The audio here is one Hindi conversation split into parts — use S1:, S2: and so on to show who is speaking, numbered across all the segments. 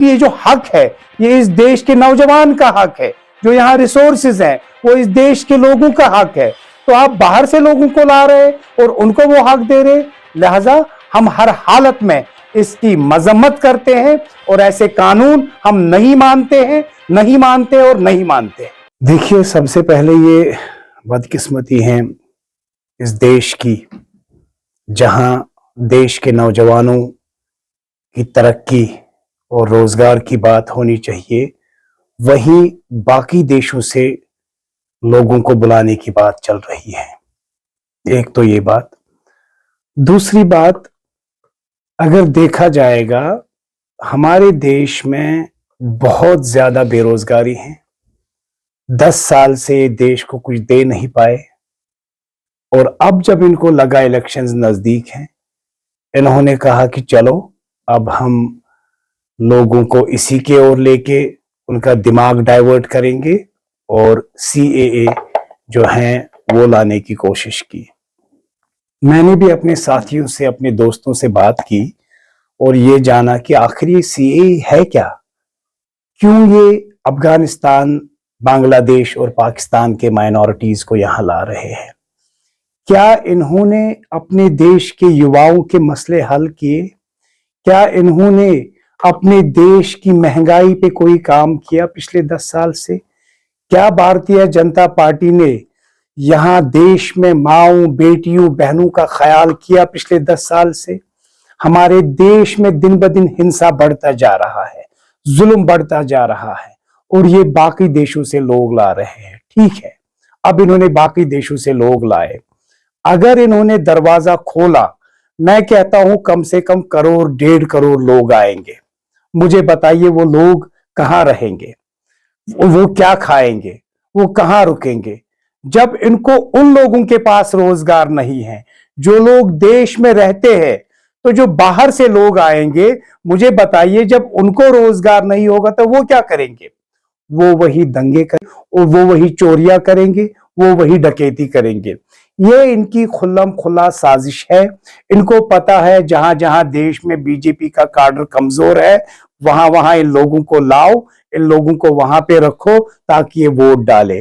S1: ये जो हक है ये इस देश के नौजवान का हक है, जो यहाँ रिसोर्सेज हैं वो इस देश के लोगों का हक है। तो आप बाहर से लोगों को ला रहे और उनको वो हक दे रहे, लिहाजा हम हर हालत में इसकी मजम्मत करते हैं और ऐसे कानून हम नहीं मानते हैं, नहीं मानते और नहीं मानते। देखिए, सबसे पहले ये बदकिस्मती है इस देश की, जहां देश के नौजवानों की तरक्की और रोजगार की बात होनी चाहिए, वहीं बाकी देशों से लोगों को बुलाने की बात चल रही है। एक तो ये बात। दूसरी बात, अगर देखा जाएगा हमारे देश में बहुत ज्यादा बेरोजगारी है। 10 साल से देश को कुछ दे नहीं पाए और अब जब इनको लगा इलेक्शंस नजदीक हैं, इन्होंने कहा कि चलो अब हम लोगों को इसी के ओर लेके उनका दिमाग डाइवर्ट करेंगे और सीएए जो है वो लाने की कोशिश की। मैंने भी अपने साथियों से, अपने दोस्तों से बात की और ये जाना कि आखिर ये सीएए है क्या, क्यों ये अफगानिस्तान, बांग्लादेश और पाकिस्तान के माइनॉरिटीज को यहां ला रहे हैं। क्या इन्होंने अपने देश के युवाओं के मसले हल किए? क्या इन्होंने अपने देश की महंगाई पे कोई काम किया पिछले 10 साल से? क्या भारतीय जनता पार्टी ने यहां देश में माओं, बेटियों, बहनों का ख्याल किया पिछले 10 साल से? हमारे देश में दिन ब दिन हिंसा बढ़ता जा रहा है, जुल्म बढ़ता जा रहा है और ये बाकी देशों से लोग ला रहे हैं। ठीक है, अब इन्होंने बाकी देशों से लोग लाए, अगर इन्होंने दरवाजा खोला, मैं कहता हूं कम से कम 1-1.5 करोड़ लोग आएंगे। मुझे बताइए वो लोग कहां रहेंगे, वो क्या खाएंगे, वो कहां रुकेंगे, जब इनको उन लोगों के पास रोजगार नहीं है जो लोग देश में रहते हैं। तो जो बाहर से लोग आएंगे, मुझे बताइए जब उनको रोजगार नहीं होगा तो वो क्या करेंगे? वो वही दंगे करेंगे, वो वही चोरियां करेंगे, वो वही डकैती करेंगे। ये इनकी खुल्लम खुल्ला साजिश है। इनको पता है जहां जहां देश में बीजेपी का काडर कमजोर है, वहां वहां इन लोगों को लाओ, इन लोगों को वहां पे रखो ताकि ये वोट डाले।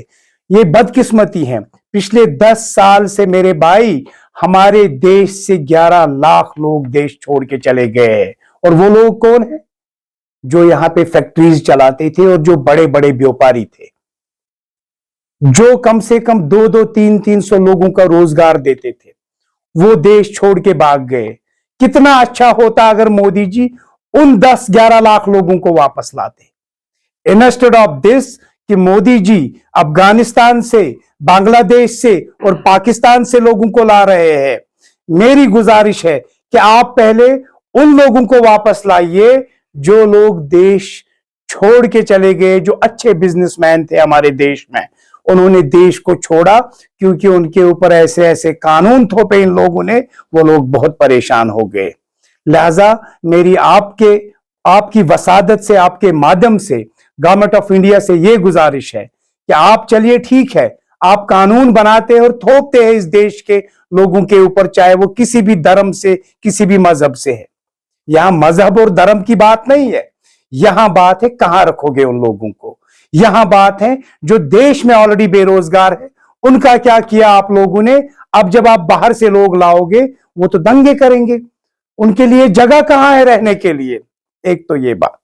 S1: ये बदकिस्मती है। पिछले 10 साल से मेरे भाई, हमारे देश से 11 लाख लोग देश छोड़ के चले गए हैं। और वो लोग कौन है? जो यहाँ पे फैक्ट्रीज चलाते थे और जो बड़े बड़े व्यापारी थे, जो कम से कम 2-2, 300 लोगों का रोजगार देते थे, वो देश छोड़ के भाग गए। कितना अच्छा होता अगर मोदी जी उन 10-11 लाख लोगों को वापस लाते। इंस्टेड ऑफ दिस कि मोदी जी अफगानिस्तान से, बांग्लादेश से और पाकिस्तान से लोगों को ला रहे हैं, मेरी गुजारिश है कि आप पहले उन लोगों को वापस लाइए जो लोग देश छोड़ के चले गए, जो अच्छे बिजनेसमैन थे हमारे देश में। उन्होंने देश को छोड़ा क्योंकि उनके ऊपर ऐसे ऐसे कानून थोपे इन लोगों ने, वो लोग बहुत परेशान हो गए। लिहाजा मेरी आपकी वसादत से, आपके माध्यम से गवर्नमेंट ऑफ इंडिया से यह गुजारिश है कि आप चलिए, ठीक है, आप कानून बनाते हैं और थोपते हैं इस देश के लोगों के ऊपर, चाहे वो किसी भी धर्म से, किसी भी मजहब से है। यहां मजहब और धर्म की बात नहीं है, यहां बात है कहां रखोगे उन लोगों को। यहां बात है जो देश में ऑलरेडी बेरोजगार है, उनका क्या किया आप लोगों ने। अब जब आप बाहर से लोग लाओगे, वो तो दंगे करेंगे, उनके लिए जगह कहां है रहने के लिए। एक तो ये बात।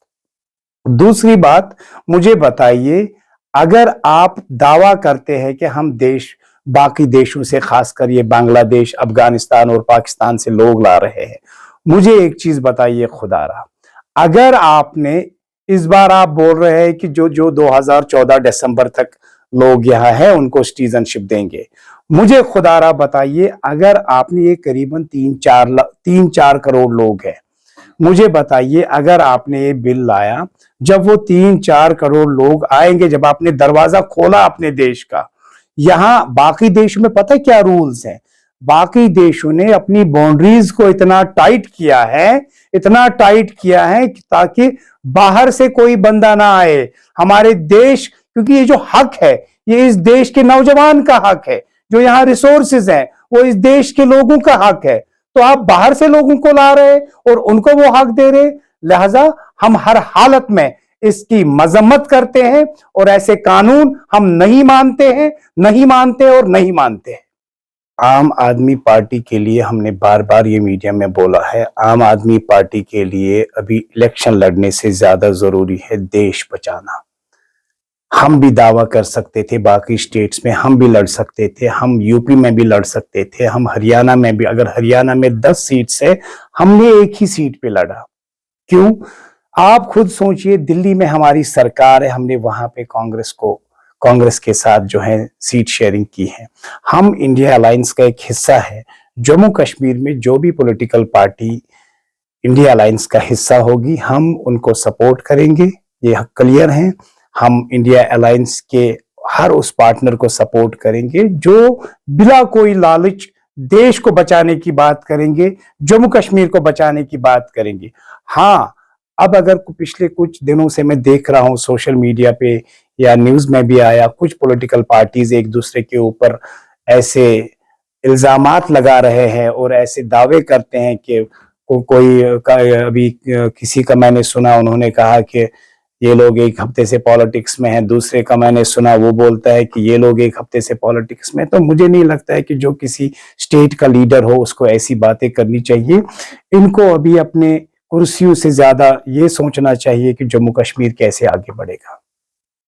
S1: दूसरी बात, मुझे बताइए, अगर आप दावा करते हैं कि हम देश, बाकी देशों से, खासकर ये बांग्लादेश, अफगानिस्तान और पाकिस्तान से लोग ला रहे हैं, मुझे एक चीज बताइए खुदारा, अगर आपने इस बार आप बोल रहे हैं कि जो 2014 दिसंबर तक लोग यहाँ हैं उनको सिटीजनशिप देंगे, मुझे खुदारा बताइए, अगर आपने ये करीबन 3-4 करोड़ लोग हैं, मुझे बताइए अगर आपने ये बिल लाया, जब वो 3-4 करोड़ लोग आएंगे, जब आपने दरवाजा खोला अपने देश का, यहां बाकी देशों में पता है क्या रूल्स हैं? बाकी देशों ने अपनी बाउंड्रीज को इतना टाइट किया है, इतना टाइट किया है कि ताकि बाहर से कोई बंदा ना आए हमारे देश, क्योंकि ये जो हक है ये इस देश के नौजवान का हक है, जो यहाँ रिसोर्सेज हैं वो इस देश के लोगों का हक है। तो आप बाहर से लोगों को ला रहे और उनको वो हक दे रहे, लिहाजा हम हर हालत में इसकी मजम्मत करते हैं और ऐसे कानून हम नहीं मानते हैं, नहीं मानते और नहीं मानते हैं। आम आदमी पार्टी के लिए हमने बार बार ये मीडिया में बोला है, आम आदमी पार्टी के लिए अभी इलेक्शन लड़ने से ज्यादा जरूरी है देश बचाना। हम भी दावा कर सकते थे, बाकी स्टेट्स में हम भी लड़ सकते थे, हम यूपी में भी लड़ सकते थे, हम हरियाणा में भी, अगर हरियाणा में 10 सीट्स है, हमने एक ही सीट पे लड़ा। क्यों? आप खुद सोचिए, दिल्ली में हमारी सरकार है, हमने वहां पे कांग्रेस के साथ जो है सीट शेयरिंग की है। हम इंडिया अलायंस का एक हिस्सा है। जम्मू कश्मीर में जो भी पॉलिटिकल पार्टी इंडिया अलायंस का हिस्सा होगी, हम उनको सपोर्ट करेंगे, ये क्लियर है। हम इंडिया अलायंस के हर उस पार्टनर को सपोर्ट करेंगे जो बिना कोई लालच देश को बचाने की बात करेंगे, जम्मू कश्मीर को बचाने की बात करेंगे। हाँ, अब अगर पिछले कुछ दिनों से मैं देख रहा हूं सोशल मीडिया पे या न्यूज में भी आया, कुछ पॉलिटिकल पार्टीज एक दूसरे के ऊपर ऐसे इल्जामात लगा रहे हैं और ऐसे दावे करते हैं कि अभी किसी का मैंने सुना, उन्होंने कहा कि ये लोग एक हफ्ते से पॉलिटिक्स में हैं, दूसरे का मैंने सुना वो बोलता है कि ये लोग एक हफ्ते से पॉलिटिक्स में। तो मुझे नहीं लगता है कि जो किसी स्टेट का लीडर हो उसको ऐसी बातें करनी चाहिए। इनको अभी अपने कुर्सियों से ज्यादा ये सोचना चाहिए कि जम्मू कश्मीर कैसे आगे बढ़ेगा।